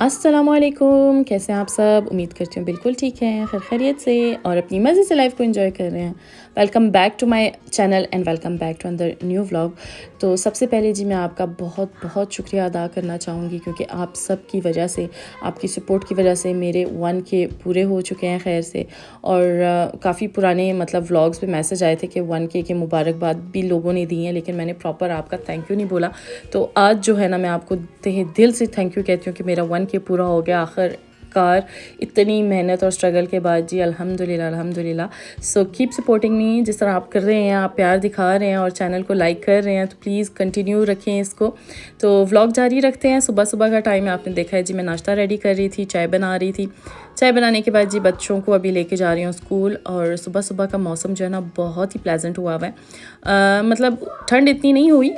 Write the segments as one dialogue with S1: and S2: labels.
S1: अस्सलामुअलैकुम, कैसे हैं आप सब? उम्मीद करती हूँ बिल्कुल ठीक हैं, खैर खैरियत से और अपनी मज़े से लाइफ़ को एंजॉय कर रहे हैं। Welcome back to my channel and welcome back to another new vlog. तो सबसे पहले जी मैं आपका बहुत बहुत शुक्रिया अदा करना चाहूँगी क्योंकि आप सब की वजह से, आपकी सपोर्ट की वजह से मेरे 1K पूरे हो चुके हैं खैर से। और काफ़ी पुराने मतलब व्लॉग्स पे मैसेज आए थे कि 1K की मुबारकबाद भी लोगों ने दी है, लेकिन मैंने प्रॉपर आपका थैंक यू नहीं बोला। तो आज जो है ना मैं आपको तहे दिल से थैंक यू कहती हूँ कि मेरा 1K पूरा हो गया आखिरकार, इतनी मेहनत और स्ट्रगल के बाद जी। अल्हम्दुलिल्लाह अल्हम्दुलिल्लाह। सो कीप सपोर्टिंग मी, जिस तरह आप कर रहे हैं, आप प्यार दिखा रहे हैं और चैनल को लाइक कर रहे हैं, तो प्लीज़ कंटिन्यू रखें इसको। तो व्लॉग जारी रखते हैं। सुबह सुबह का टाइम है, आपने देखा है जी मैं नाश्ता रेडी कर रही थी, चाय बना रही थी। चाय बनाने के बाद जी बच्चों को अभी लेके जा रही हूँ स्कूल। और सुबह सुबह का मौसम जो है ना बहुत ही प्लेजेंट हुआ हुआ है। मतलब ठंड इतनी नहीं हुई,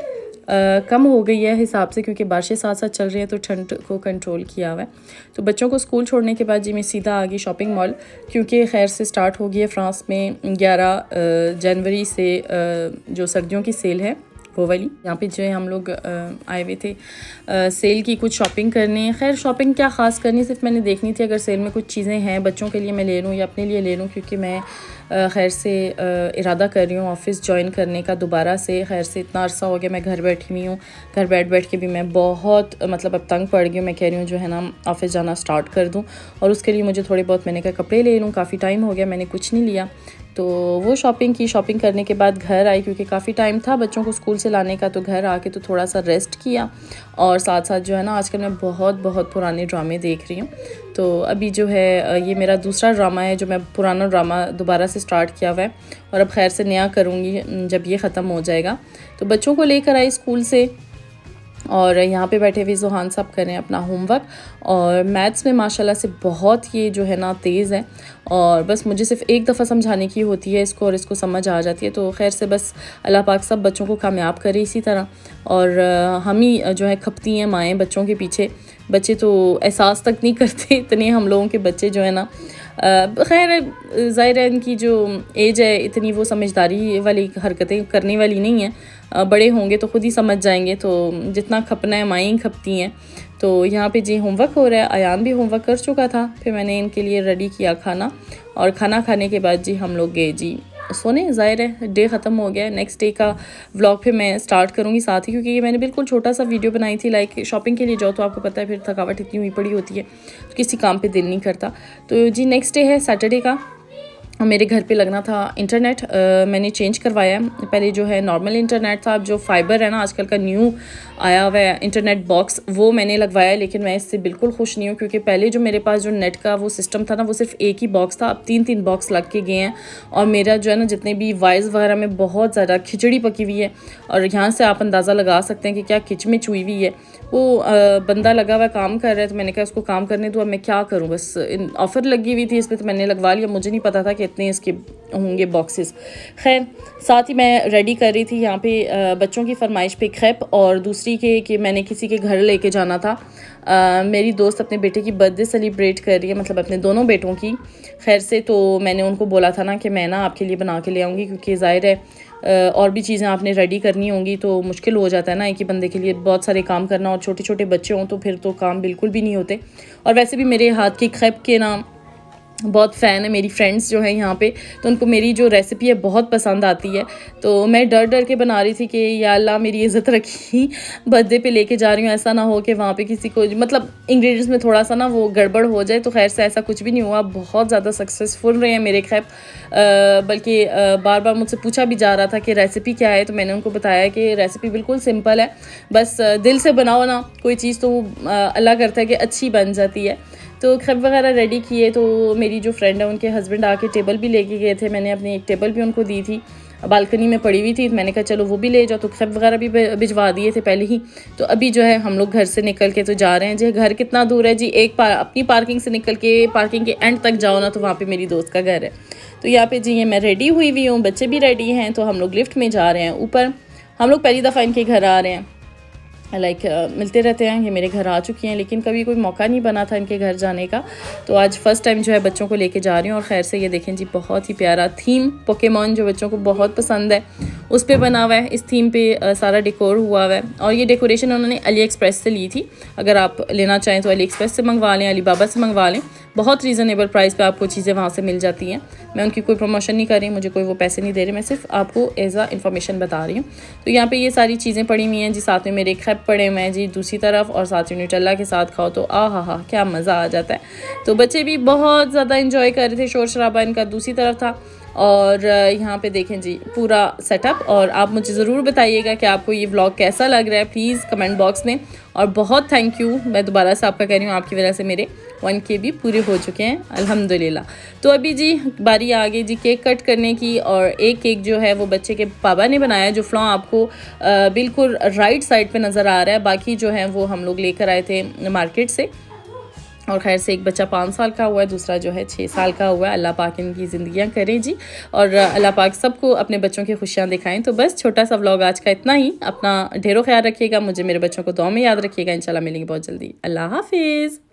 S1: कम हो गई है हिसाब से, क्योंकि बारिशें साथ साथ चल रही हैं तो ठंड को कंट्रोल किया हुआ है। तो बच्चों को स्कूल छोड़ने के बाद जी मैं सीधा आ गई शॉपिंग मॉल, क्योंकि खैर से स्टार्ट हो गई है फ्रांस में 11 जनवरी से जो सर्दियों की सेल है वो वाली। यहाँ पे जो है हम लोग आए हुए थे सेल की कुछ शॉपिंग करने। खैर शॉपिंग क्या ख़ास करनी, सिर्फ मैंने देखनी थी अगर सेल में कुछ चीज़ें हैं बच्चों के लिए मैं ले लूँ या अपने लिए ले लूँ, क्योंकि मैं खैर से इरादा कर रही हूँ ऑफ़िस ज्वाइन करने का दोबारा से। खैर से इतना अरसा हो गया मैं घर बैठी हुई हूँ, घर बैठ के भी मैं बहुत मतलब अब तंग पड़ गई हूँ। मैं कह रही हूँ जो है ना ऑफ़िस जाना स्टार्ट कर दूँ, और उसके लिए मुझे थोड़े बहुत मैंने कहा कपड़े ले लूँ। काफ़ी टाइम हो गया मैंने कुछ नहीं लिया, तो वो शॉपिंग की। शॉपिंग करने के बाद घर आई, क्योंकि काफ़ी टाइम था बच्चों को स्कूल से लाने का, तो घर आके तो थोड़ा सा रेस्ट किया। और साथ साथ जो है ना आजकल मैं बहुत बहुत पुराने ड्रामे देख रही हूँ। तो अभी जो है ये मेरा दूसरा ड्रामा है जो मैं पुराना ड्रामा दोबारा से स्टार्ट किया हुआ है, और अब खैर से नया करूँगी जब ये ख़त्म हो जाएगा। तो बच्चों को लेकर आई स्कूल से, और यहाँ पे बैठे हुए ज़ुहान साहब करें अपना होमवर्क। और मैथ्स में माशाल्लाह से बहुत ये जो है ना तेज़ है, और बस मुझे सिर्फ एक दफ़ा समझाने की होती है इसको और इसको समझ आ जाती है। तो खैर से बस अल्लाह पाक सब बच्चों को कामयाब करे इसी तरह। और हम ही जो है खपती हैं माएँ बच्चों के पीछे। बच्चे तो एहसास तक नहीं करते, इतने हम लोगों के बच्चे जो है ना खैर ज़ाहिर है इनकी जो एज है इतनी वो समझदारी वाली हरकतें करने वाली नहीं है। बड़े होंगे तो ख़ुद ही समझ जाएंगे, तो जितना खपना है माएँ ही खपती हैं। तो यहाँ पे जी होमवर्क हो रहा है, अयान भी होमवर्क कर चुका था, फिर मैंने इनके लिए रेडी किया खाना। और खाना खाने के बाद जी हम लोग गए जी सोने। ज़ाहिर है डे ख़त्म हो गया है, नेक्स्ट डे का व्लॉग फिर मैं स्टार्ट करूँगी साथ ही, क्योंकि ये मैंने बिल्कुल छोटा सा वीडियो बनाई थी। लाइक शॉपिंग के लिए जाओ तो आपको पता है फिर थकावट इतनी हुई पड़ी होती है, तो किसी काम पे दिल नहीं करता। तो जी नेक्स्ट डे है सैटरडे का, मेरे घर पे लगना था इंटरनेट। मैंने चेंज करवाया है, पहले जो है नॉर्मल इंटरनेट था, अब जो फाइबर है ना आजकल का न्यू आया हुआ है इंटरनेट बॉक्स, वो मैंने लगवाया है। लेकिन मैं इससे बिल्कुल खुश नहीं हूँ, क्योंकि पहले जो मेरे पास जो नेट का वो सिस्टम था ना वो सिर्फ एक ही बॉक्स था, अब 3 बॉक्स लग के गए हैं। और मेरा जो है ना जितने भी वाइज वगैरह में बहुत ज़्यादा खिचड़ी पकी हुई है, और यहाँ से आप अंदाज़ा लगा सकते हैं कि क्या किचमिच हुई हुई है। वो बंदा लगा हुआ काम कर रहा है, तो मैंने कहा उसको काम करने दो, अब मैं क्या करूँ। बस ऑफ़र लगी हुई थी इस पर तो मैंने लगवा लिया, मुझे नहीं पता था कि इतने इसके होंगे बॉक्सेस। खैर साथ ही मैं रेडी कर रही थी यहाँ पे बच्चों की फरमाइश पे खेप, और दूसरी के कि मैंने किसी के घर लेके जाना था। मेरी दोस्त अपने बेटे की बर्थडे सेलिब्रेट कर रही है, मतलब अपने दोनों बेटों की। खैर से तो मैंने उनको बोला था ना कि मैं ना आपके लिए बना के ले आऊँगी, क्योंकि ज़ाहिर है और भी चीज़ें आपने रेडी करनी होंगी तो मुश्किल हो जाता है ना एक ही बंदे के लिए बहुत सारे काम करना, और छोटे छोटे बच्चे हों तो फिर तो काम बिल्कुल भी नहीं होते। और वैसे भी मेरे हाथ की खेप के ना बहुत फ़ैन है मेरी फ्रेंड्स जो हैं यहाँ पे, तो उनको मेरी जो रेसिपी है बहुत पसंद आती है। तो मैं डर डर के बना रही थी कि या अल्लाह मेरी इज़्ज़त रखी, बर्थडे पे लेके जा रही हूँ, ऐसा ना हो कि वहाँ पे किसी को मतलब इंग्रेडिएंट्स में थोड़ा सा ना वो गड़बड़ हो जाए। तो खैर से ऐसा कुछ भी नहीं हुआ, बहुत ज़्यादा सक्सेसफुल रहे हैं मेरे खैप। बल्कि बार बार मुझसे पूछा भी जा रहा था कि रेसिपी क्या है, तो मैंने उनको बताया कि रेसिपी बिल्कुल सिंपल है, बस दिल से बनाओ ना कोई चीज़ तो अल्लाह करता है कि अच्छी बन जाती है। तो खेप वगैरह रेडी किए, तो मेरी जो फ्रेंड है उनके हस्बैंड आके टेबल भी लेके गए थे, मैंने अपनी एक टेबल भी उनको दी थी, बालकनी में पड़ी हुई थी, तो मैंने कहा चलो वो भी ले जाओ। तो खेप वगैरह भी भिजवा दिए थे पहले ही। तो अभी जो है हम लोग घर से निकल के तो जा रहे हैं जी। घर कितना दूर है जी, अपनी पार्किंग से निकल के पार्किंग के एंड तक जाओ ना तो वहाँ पर मेरी दोस्त का घर है। तो यहाँ पे जी ये मैं रेडी हुई हूँ, बच्चे भी रेडी हैं, तो हम लोग लिफ्ट में जा रहे हैं ऊपर। हम लोग पहली दफ़ा इनके घर आ रहे हैं, मिलते रहते हैं। ये मेरे घर आ चुकी हैं, लेकिन कभी कोई मौका नहीं बना था इनके घर जाने का, तो आज फ़र्स्ट टाइम जो है बच्चों को लेके जा रही हूँ। और खैर से ये देखें जी, बहुत ही प्यारा थीम पोकेमॉन जो बच्चों को बहुत पसंद है उस पर बना हुआ है। इस थीम पे सारा डेकोर हुआ हुआ है, और ये डेकोरेशन उन्होंने अली एक्सप्रेस से ली थी। अगर आप लेना चाहें तो अली एक्सप्रेस से मंगवा लें, अली बाबा से मंगवा लें। बहुत रीज़नेबल प्राइस पे आपको चीज़ें वहाँ से मिल जाती हैं। मैं उनकी कोई प्रमोशन नहीं कर रही, मुझे कोई वो पैसे नहीं दे रहे, मैं सिर्फ आपको एज आ इन्फॉर्मेशन बता रही हूँ। तो यहाँ पे ये सारी चीज़ें पड़ी हुई हैं जी, साथ में मेरे खैप पड़े हुए हैं जी दूसरी तरफ, और साथ में न्यूटेला के साथ खाओ तो हा क्या मज़ा आ जाता है। तो बच्चे भी बहुत ज़्यादा इंजॉय कर रहे थे, शोर शराबा इनका दूसरी तरफ था। और यहाँ पे देखें जी पूरा सेटअप। और आप मुझे ज़रूर बताइएगा कि आपको ये व्लॉग कैसा लग रहा है, प्लीज़ कमेंट बॉक्स में। और बहुत थैंक यू, मैं दोबारा से आपका कह रही हूँ, आपकी वजह से मेरे 1K भी पूरे हो चुके हैं अल्हम्दुलिल्लाह। तो अभी जी बारी आ गई जी केक कट करने की। और एक केक जो है वो बच्चे के पापा ने बनाया, जो फ्लॉ आपको बिल्कुल राइट साइड पे नज़र आ रहा है। बाकी जो है वो हम लोग लेकर आए थे मार्केट से। और खैर से एक बच्चा 5 साल का हुआ है, दूसरा जो है 6 साल का हुआ है। अल्लाह पाक इनकी ज़िंदगियाँ करें जी, और अल्लाह पाक सबको अपने बच्चों की खुशियाँ दिखाएं। तो बस छोटा सा व्लॉग आज का इतना ही। अपना ढेरों ख्याल रखिएगा, मुझे मेरे बच्चों को दुआ में याद रखिएगा। इंशाल्लाह मिलेंगे बहुत जल्दी। अल्लाह हाफिज़।